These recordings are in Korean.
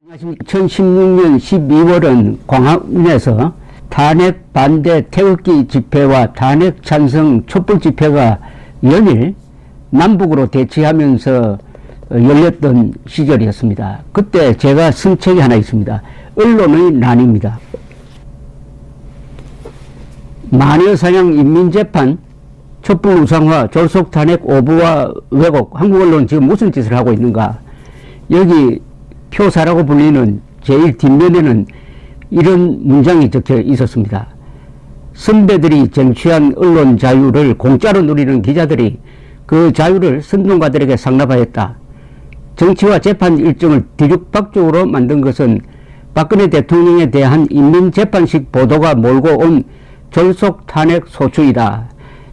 안녕하십니까. 2016년 12월은 광화문에서 탄핵 반대 태극기 집회와 탄핵 찬성 촛불 집회가 연일 남북으로 대치하면서 열렸던 시절이었습니다. 그때 제가 쓴 책이 하나 있습니다. 언론의 난입니다. 마녀사냥 인민재판, 촛불 우상화, 졸속 탄핵 오보와 왜곡, 한국 언론은 지금 무슨 짓을 하고 있는가. 여기 표사라고 불리는 제일 뒷면에는 이런 문장이 적혀 있었습니다. 선배들이 쟁취한 언론 자유를 공짜로 누리는 기자들이 그 자유를 선동가들에게 상납하였다. 정치와 재판 일정을 뒤죽박죽으로 만든 것은 박근혜 대통령에 대한 인민재판식 보도가 몰고 온 졸속 탄핵 소추이다.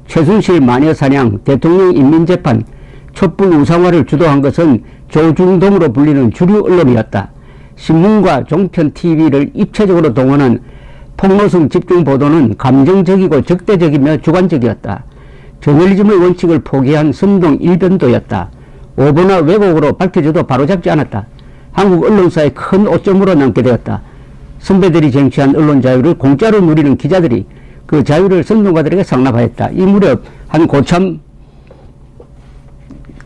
최순실 마녀사냥, 대통령 인민재판, 촛불 우상화를 주도한 것은 조중동으로 불리는 주류 언론이었다. 신문과 종편 TV를 입체적으로 동원한 폭로성 집중 보도는 감정적이고 적대적이며 주관적이었다. 저널리즘의 원칙을 포기한 선동 일변도였다. 오보나 왜곡으로 밝혀져도 바로잡지 않았다. 한국 언론사의 큰 오점으로 남게 되었다. 선배들이 쟁취한 언론 자유를 공짜로 누리는 기자들이 그 자유를 선동가들에게 상납하였다. 이 무렵 한 고참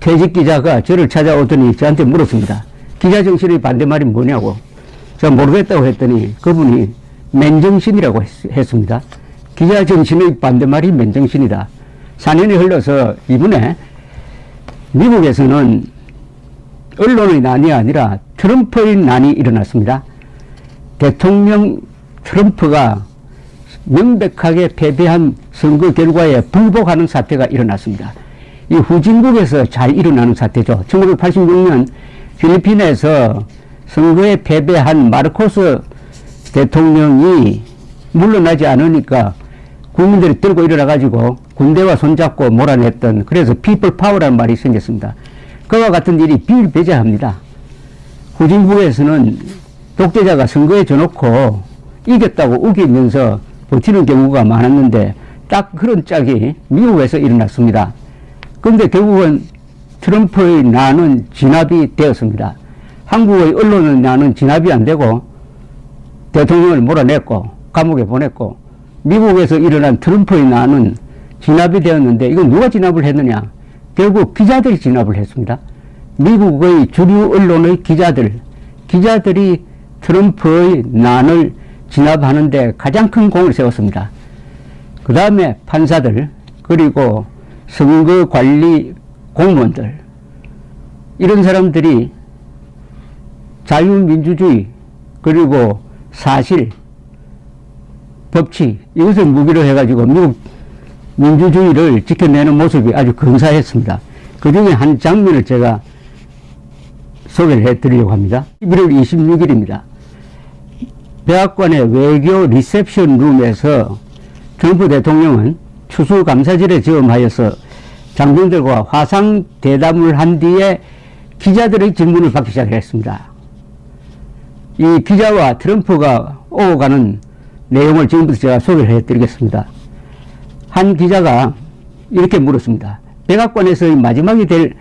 퇴직 기자가 저를 찾아오더니 저한테 물었습니다. 기자 정신의 반대말이 뭐냐고. 제가 모르겠다고 했더니 그분이 맨정신이라고 했습니다. 기자 정신의 반대말이 맨정신이다. 4년이 흘러서 이번에 미국에서는 언론의 난이 아니라 트럼프의 난이 일어났습니다. 대통령 트럼프가 명백하게 패배한 선거 결과에 불복하는 사태가 일어났습니다. 이 후진국에서 잘 일어나는 사태죠. 1986년 필리핀에서 선거에 패배한 마르코스 대통령이 물러나지 않으니까 국민들이 들고 일어나가지고 군대와 손잡고 몰아냈던, 그래서 피플 파워라는 말이 생겼습니다. 그와 같은 일이 비일비재합니다. 후진국에서는 독재자가 선거에 져놓고 이겼다고 우기면서 버티는 경우가 많았는데 딱 그런 짝이 미국에서 일어났습니다. 그런데 결국은 트럼프의 난은 진압이 되었습니다. 한국의 언론의 난은 진압이 안 되고 대통령을 몰아냈고 감옥에 보냈고, 미국에서 일어난 트럼프의 난은 진압이 되었는데 이건 누가 진압을 했느냐? 결국 기자들이 진압을 했습니다. 미국의 주류 언론의 기자들이 트럼프의 난을 진압하는데 가장 큰 공을 세웠습니다. 그 다음에 판사들, 그리고 선거관리 공무원들, 이런 사람들이 자유민주주의, 그리고 사실, 법치, 이것을 무기로 해가지고 미국 민주주의를 지켜내는 모습이 아주 근사했습니다. 그 중에 한 장면을 제가 소개를 해드리려고 합니다. 11월 26일입니다. 백악관의 외교 리셉션 룸에서 트럼프 대통령은 추수감사절에 저음하여서 장병들과 화상 대담을 한 뒤에 기자들의 질문을 받기 시작했습니다. 이 기자와 트럼프가 오고 가는 내용을 지금부터 제가 소개를 해드리겠습니다. 한 기자가 이렇게 물었습니다. 백악관에서의 마지막이 될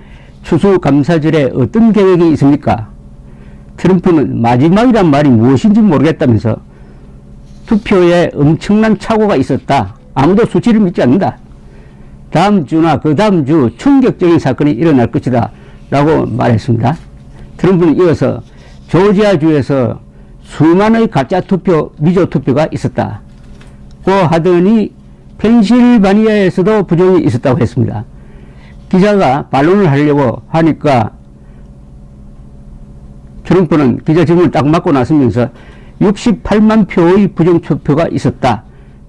추수감사절에 어떤 계획이 있습니까? 트럼프는 마지막이란 말이 무엇인지 모르겠다면서 투표에 엄청난 착오가 있었다. 아무도 수치를 믿지 않는다. 다음 주나 그 다음 주 충격적인 사건이 일어날 것이다 라고 말했습니다. 트럼프는 이어서 조지아주에서 수많은 가짜 투표, 미조 투표가 있었다 고 하더니 펜실바니아에서도 부정이 있었다고 했습니다. 기자가 반론을 하려고 하니까 트럼프는 기자 질문을 딱 맞고 나서면서 68만 표의 부정투표가 있었다.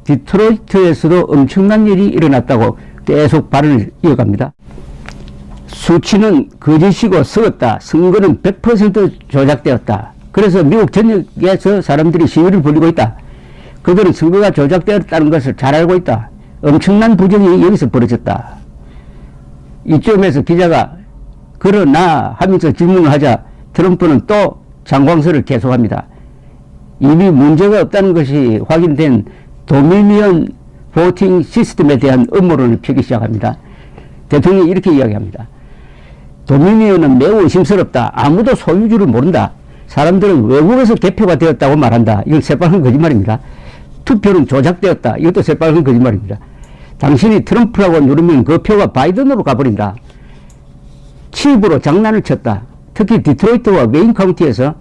디트로이트에서도 엄청난 일이 일어났다고 계속 발언을 이어갑니다. 수치는 거짓이고 썩었다. 선거는 100% 조작되었다. 그래서 미국 전역에서 사람들이 시위를 벌이고 있다. 그들은 선거가 조작되었다는 것을 잘 알고 있다. 엄청난 부정이 여기서 벌어졌다. 이쯤에서 기자가 그러나 하면서 질문을 하자 트럼프는 또 장광설을 계속합니다. 이미 문제가 없다는 것이 확인된 도미니언 보팅 시스템에 대한 음모론을 펴기 시작합니다. 대통령이 이렇게 이야기합니다. 도미니언은 매우 의심스럽다. 아무도 소유주를 모른다. 사람들은 외국에서 개표가 되었다고 말한다. 이건 새빨간 거짓말입니다. 투표는 조작되었다. 이것도 새빨간 거짓말입니다. 당신이 트럼프라고 누르면 그 표가 바이든으로 가버린다. 칩으로 장난을 쳤다. 특히 디트로이트와 메인 카운티에서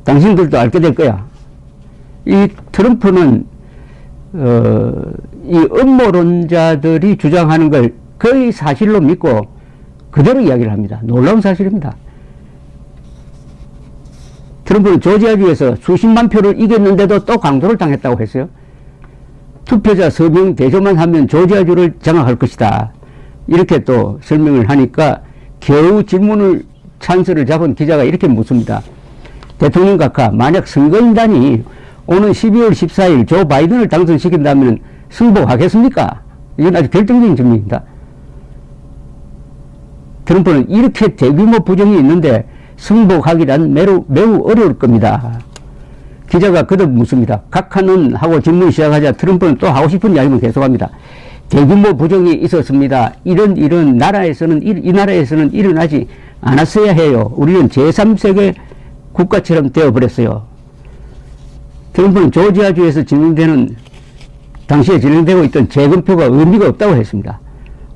당신들도 알게 될 거야. 이 트럼프는 이 음모론자들이 주장하는 걸 거의 사실로 믿고 그대로 이야기를 합니다. 놀라운 사실입니다. 트럼프는 조지아주에서 수십만 표를 이겼는데도 또 강도를 당했다고 했어요. 투표자 서명 대조만 하면 조지아주를 장악할 것이다. 이렇게 또 설명을 하니까 겨우 질문을 찬스를 잡은 기자가 이렇게 묻습니다. 대통령 각하, 만약 선거인단이 오는 12월 14일 조 바이든을 당선시킨다면 승복하겠습니까? 이건 아주 결정적인 질문입니다. 트럼프는 이렇게 대규모 부정이 있는데 승복하기란 매우 어려울 겁니다. 기자가 거듭 묻습니다. 각하는 하고 질문을 시작하자 트럼프는 또 하고 싶은 이야기만 계속합니다. 대규모 부정이 있었습니다. 이런 나라에서는 이 나라에서는 일어나지 않았어야 해요. 우리는 제3세계 국가처럼 되어버렸어요. 트럼프는 조지아주에서 당시에 진행되고 있던 재검표가 의미가 없다고 했습니다.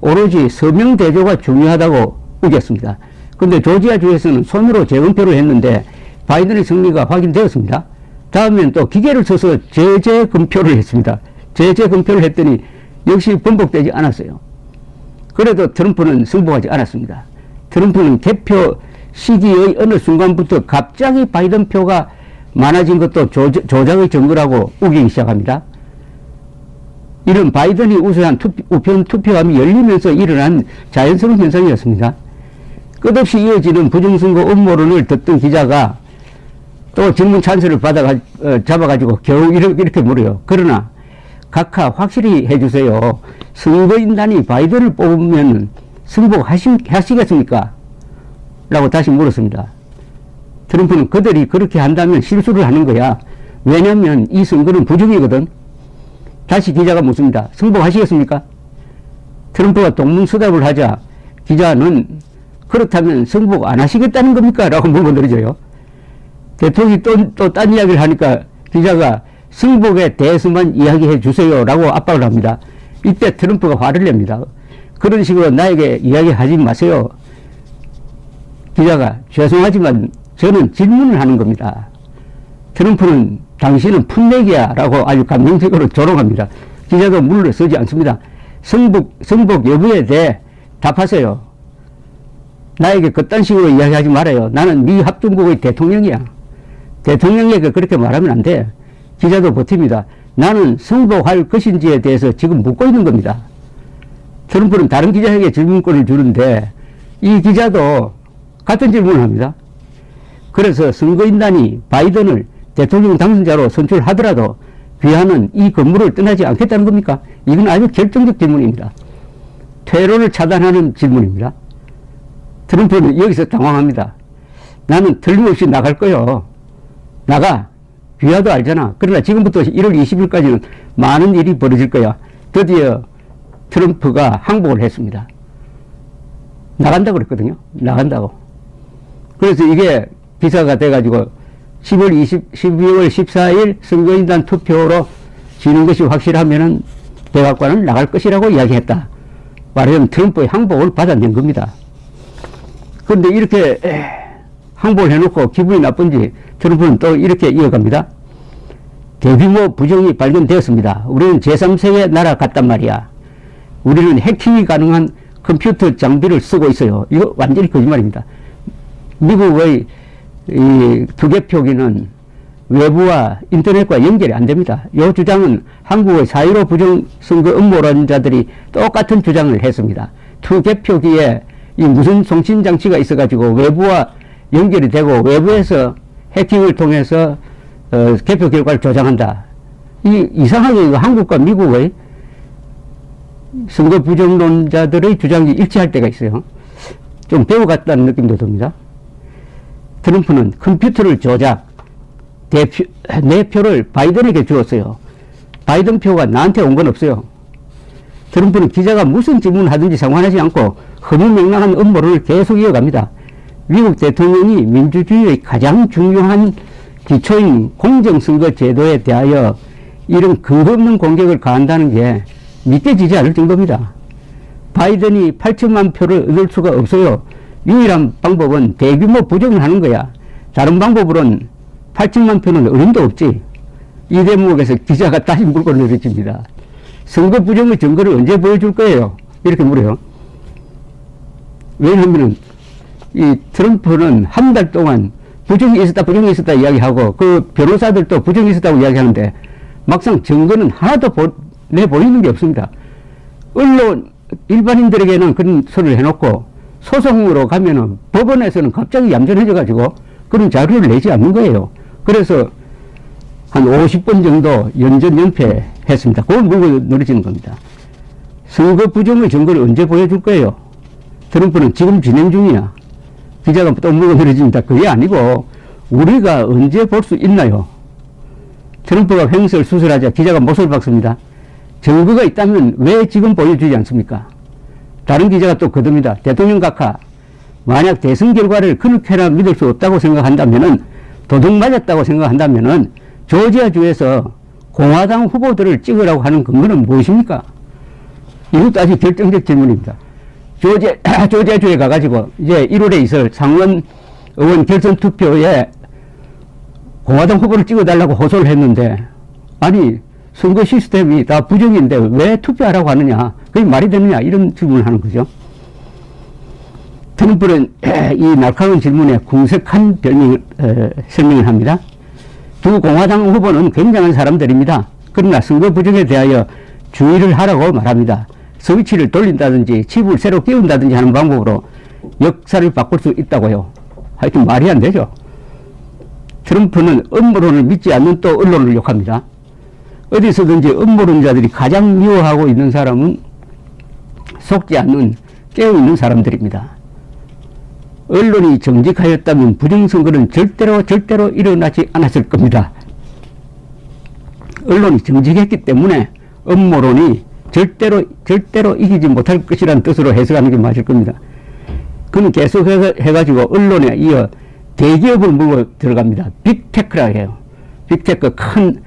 오로지 서명 대조가 중요하다고 우겼습니다. 그런데 조지아주에서는 손으로 재검표를 했는데 바이든의 승리가 확인되었습니다. 다음엔 또 기계를 써서 재검표를 했습니다. 재검표를 했더니 역시 번복되지 않았어요. 그래도 트럼프는 승복하지 않았습니다. 트럼프는 개표 시기의 어느 순간부터 갑자기 바이든 표가 많아진 것도 조작의 증거라고 우기기 시작합니다. 이런 바이든이 우세한 우편 투표함이 열리면서 일어난 자연스러운 현상이었습니다. 끝없이 이어지는 부정선거 음모론을 듣던 기자가 또 질문 찬스를 잡아가지고 겨우 이렇게 물어요. 그러나 각하 확실히 해주세요. 선거인단이 바이든을 뽑으면 승복하시겠습니까? 라고 다시 물었습니다. 트럼프는 그들이 그렇게 한다면 실수를 하는 거야. 왜냐면 이 선거는 부정이거든. 다시 기자가 묻습니다. 승복하시겠습니까? 트럼프가 동문서답을 하자 기자는 그렇다면 승복 안 하시겠다는 겁니까? 라고 물어들어져요. 대통령이 또 딴 이야기를 하니까 기자가 승복에 대해서만 이야기해 주세요 라고 압박을 합니다. 이때 트럼프가 화를 냅니다. 그런 식으로 나에게 이야기하지 마세요. 기자가 죄송하지만 저는 질문을 하는 겁니다. 트럼프는 당신은 풋내기야 라고 아주 감정적으로 조롱합니다. 기자가 물러서지 않습니다. 승복 여부에 대해 답하세요. 나에게 그딴 식으로 이야기하지 말아요. 나는 미 합중국의 대통령이야. 대통령에게 그렇게 말하면 안 돼. 기자도 버팁니다. 나는 승복할 것인지에 대해서 지금 묻고 있는 겁니다. 트럼프는 다른 기자에게 질문권을 주는데 이 기자도 같은 질문을 합니다. 그래서 선거인단이 바이든을 대통령 당선자로 선출하더라도 귀하는 이 건물을 떠나지 않겠다는 겁니까? 이건 아주 결정적 질문입니다. 퇴로를 차단하는 질문입니다. 트럼프는 여기서 당황합니다. 나는 틀림없이 나갈 거요. 나가. 귀하도 알잖아. 그러나 지금부터 1월 20일까지는 많은 일이 벌어질 거야. 드디어 트럼프가 항복을 했습니다. 나간다고 그랬거든요. 나간다고. 그래서 이게 기사가 돼가지고 12월 14일 선거인단 투표로 지는 것이 확실하면은 백악관은 나갈 것이라고 이야기했다. 말하자면 트럼프의 항복을 받아낸 겁니다. 그런데 이렇게 항복을 해놓고 기분이 나쁜지 트럼프는 또 이렇게 이어갑니다. 대규모 부정이 발견되었습니다. 우리는 제3세계 나라 같단 말이야. 우리는 해킹이 가능한 컴퓨터 장비를 쓰고 있어요. 이거 완전히 거짓말입니다. 미국의 이 투개표기는 외부와 인터넷과 연결이 안 됩니다. 이 주장은 한국의 4.15 부정선거 음모론자들이 똑같은 주장을 했습니다. 투개표기에 이 무슨 송신장치가 있어가지고 외부와 연결이 되고 외부에서 해킹을 통해서 개표 결과를 조작한다. 이상하게 이거 한국과 미국의 선거 부정론자들의 주장이 일치할 때가 있어요. 좀 배워갔다는 느낌도 듭니다. 트럼프는 컴퓨터를 조작, 내 표를 바이든에게 주었어요. 바이든 표가 나한테 온 건 없어요. 트럼프는 기자가 무슨 질문을 하든지 상관하지 않고 허무맹랑한 음모론을 계속 이어갑니다. 미국 대통령이 민주주의의 가장 중요한 기초인 공정선거 제도에 대하여 이런 겁없는 공격을 가한다는 게 믿겨지지 않을 정도입니다. 바이든이 8천만 표를 얻을 수가 없어요. 유일한 방법은 대규모 부정을 하는 거야. 다른 방법으로는 8천만 표는 어림도 없지. 이 대목에서 기자가 다시 물고 늘어집니다. 선거 부정의 증거를 언제 보여줄 거예요? 이렇게 물어요. 왜냐하면 이 트럼프는 한 달 동안 부정이 있었다 이야기하고 그 변호사들도 부정이 있었다고 이야기하는데 막상 증거는 하나도 내보이는 게 없습니다. 언론, 일반인들에게는 그런 소리를 해놓고 소송으로 가면은 법원에서는 갑자기 얌전해져가지고 그런 자료를 내지 않는 거예요. 그래서 한 50번 정도 연전연패했습니다. 그걸 물고 늘어지는 겁니다. 선거 부정의 증거를 언제 보여줄 거예요? 트럼프는 지금 진행 중이야. 기자가 또 물고 늘어집니다. 그게 아니고 우리가 언제 볼 수 있나요? 트럼프가 횡설 수설하자 기자가 못을 박습니다. 증거가 있다면 왜 지금 보여주지 않습니까? 다른 기자가 또 거듭니다. 대통령 각하, 만약 대선 결과를 그렇게나 믿을 수 없다고 생각한다면은, 도둑 맞았다고 생각한다면은 조지아주에서 공화당 후보들을 찍으라고 하는 근거는 무엇입니까? 이것도 아주 결정적 질문입니다. 조지아주에 가가지고 이제 1월에 있을 상원 의원 결선 투표에 공화당 후보를 찍어달라고 호소를 했는데, 아니 선거 시스템이 다 부정인데 왜 투표하라고 하느냐, 그게 말이 되느냐, 이런 질문을 하는 거죠. 트럼프는 이 날카로운 질문에 궁색한 설명을 합니다. 두 공화당 후보는 굉장한 사람들입니다. 그러나 선거 부정에 대하여 주의를 하라고 말합니다. 스위치를 돌린다든지 칩을 새로 끼운다든지 하는 방법으로 역사를 바꿀 수 있다고요. 하여튼 말이 안 되죠. 트럼프는 음모론을 믿지 않는 또 언론을 욕합니다. 어디서든지 음모론자들이 가장 미워하고 있는 사람은 속지 않는 깨어있는 사람들입니다. 언론이 정직하였다면 부정선거는 절대로 일어나지 않았을 겁니다. 언론이 정직했기 때문에 음모론이 절대로 이기지 못할 것이라는 뜻으로 해석하는 게 맞을 겁니다. 그는 계속 해가지고 언론에 이어 대기업을 물고 들어갑니다. 빅테크라고 해요. 빅테크 큰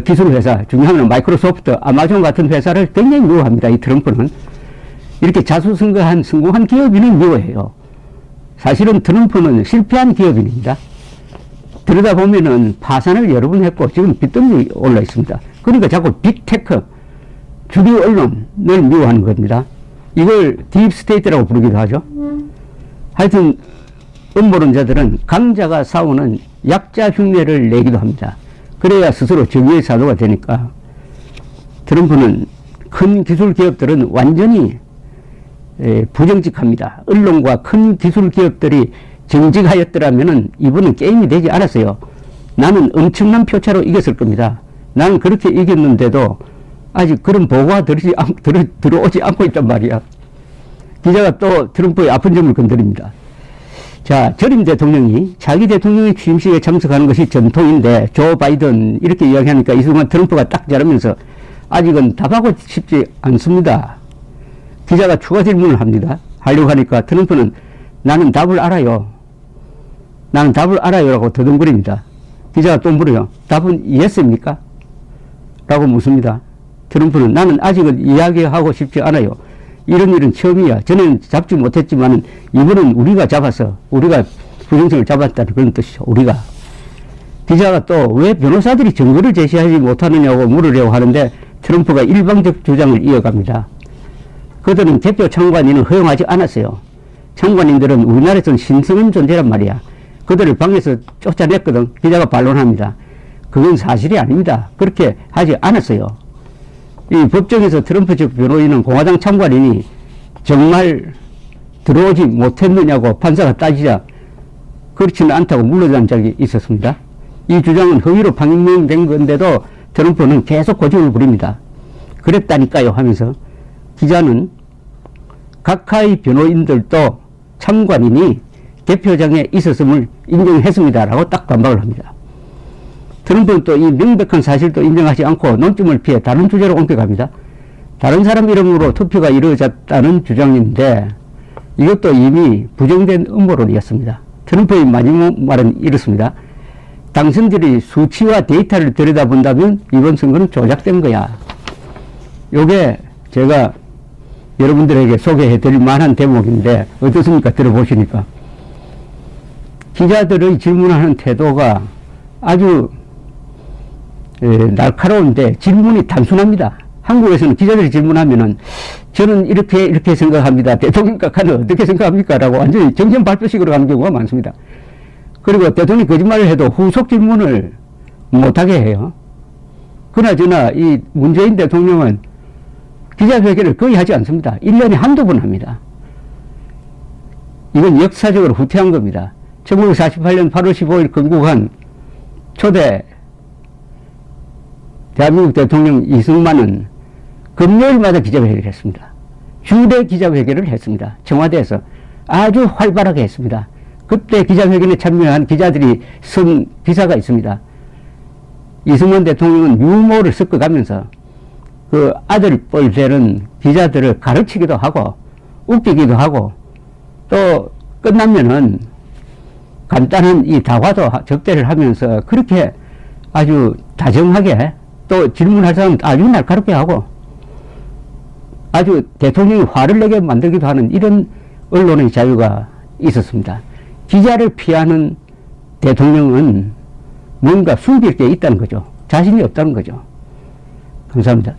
기술 회사, 중요한 마이크로소프트, 아마존 같은 회사를 굉장히 미워합니다. 이 트럼프는. 이렇게 자수성가한 성공한 기업인을 미워해요. 사실은 트럼프는 실패한 기업인입니다. 들여다 보면은 파산을 여러 번 했고 지금 빚더미 올라 있습니다. 그러니까 자꾸 빅테크, 주류 언론을 미워하는 겁니다. 이걸 딥스테이트라고 부르기도 하죠. 하여튼 음모론자들은 강자가 싸우는 약자 흉내를 내기도 합니다. 그래야 스스로 정의의 사도가 되니까. 트럼프는 큰 기술 기업들은 완전히 부정직합니다. 언론과 큰 기술 기업들이 정직하였더라면 이번은 게임이 되지 않았어요. 나는 엄청난 표차로 이겼을 겁니다. 나는 그렇게 이겼는데도 아직 그런 보고가 들어오지 않고 있단 말이야. 기자가 또 트럼프의 아픈 점을 건드립니다. 자, 전임 대통령이 자기 대통령의 취임식에 참석하는 것이 전통인데 조 바이든 이렇게 이야기하니까 이 순간 트럼프가 딱 자르면서 아직은 답하고 싶지 않습니다. 기자가 추가 질문을 합니다. 하려고 하니까 트럼프는 나는 답을 알아요. 나는 답을 알아요. 라고 더듬거립니다. 기자가 또 물어요. 답은 예스입니까? 라고 묻습니다. 트럼프는 나는 아직은 이야기하고 싶지 않아요. 이런 일은 처음이야. 전에는 잡지 못했지만 이번은 우리가 잡아서 우리가 부정성을 잡았다는 그런 뜻이죠. 우리가. 기자가 또 왜 변호사들이 증거를 제시하지 못하느냐고 물으려고 하는데 트럼프가 일방적 주장을 이어갑니다. 그들은 대표 참관인을 허용하지 않았어요. 참관인들은 우리나라에서는 신성한 존재란 말이야. 그들을 방에서 쫓아냈거든. 기자가 반론합니다. 그건 사실이 아닙니다. 그렇게 하지 않았어요. 이 법정에서 트럼프 측 변호인은 공화당 참관인이 정말 들어오지 못했느냐고 판사가 따지자 그렇지는 않다고 물러난 적이 있었습니다. 이 주장은 허위로 판명된 건데도 트럼프는 계속 고집을 부립니다. 그랬다니까요 하면서 기자는 각하의 변호인들도 참관인이 대표장에 있었음을 인정했습니다라고 딱 반박을 합니다. 트럼프는 또 이 명백한 사실도 인정하지 않고 논점을 피해 다른 주제로 옮겨갑니다. 다른 사람 이름으로 투표가 이루어졌다는 주장인데 이것도 이미 부정된 음모론이었습니다. 트럼프의 마지막 말은 이렇습니다. 당신들이 수치와 데이터를 들여다본다면 이번 선거는 조작된 거야. 요게 제가 여러분들에게 소개해 드릴 만한 대목인데 어떻습니까? 들어보시니까. 기자들의 질문하는 태도가 아주 날카로운데 질문이 단순합니다. 한국에서는 기자들이 질문하면은 저는 이렇게 생각합니다. 대통령 각하는 어떻게 생각합니까? 라고 완전히 정전 발표식으로 가는 경우가 많습니다. 그리고 대통령이 거짓말을 해도 후속 질문을 못하게 해요. 그나저나 이 문재인 대통령은 기자회견을 거의 하지 않습니다. 1년에 한두 번 합니다. 이건 역사적으로 후퇴한 겁니다. 1948년 8월 15일 건국한 초대 대한민국 대통령 이승만은 금요일마다 기자회견을 했습니다. 주례 기자회견을 했습니다. 청와대에서 아주 활발하게 했습니다. 그때 기자회견에 참여한 기자들이 쓴 기사가 있습니다. 이승만 대통령은 유머를 섞어가면서 그 아들뻘 되는 기자들을 가르치기도 하고 웃기기도 하고 또 끝나면은 간단한 이 다과도 접대를 하면서 그렇게 아주 다정하게 또 질문할 사람은 아주 날카롭게 하고 아주 대통령이 화를 내게 만들기도 하는 이런 언론의 자유가 있었습니다. 기자를 피하는 대통령은 뭔가 숨길 게 있다는 거죠. 자신이 없다는 거죠. 감사합니다.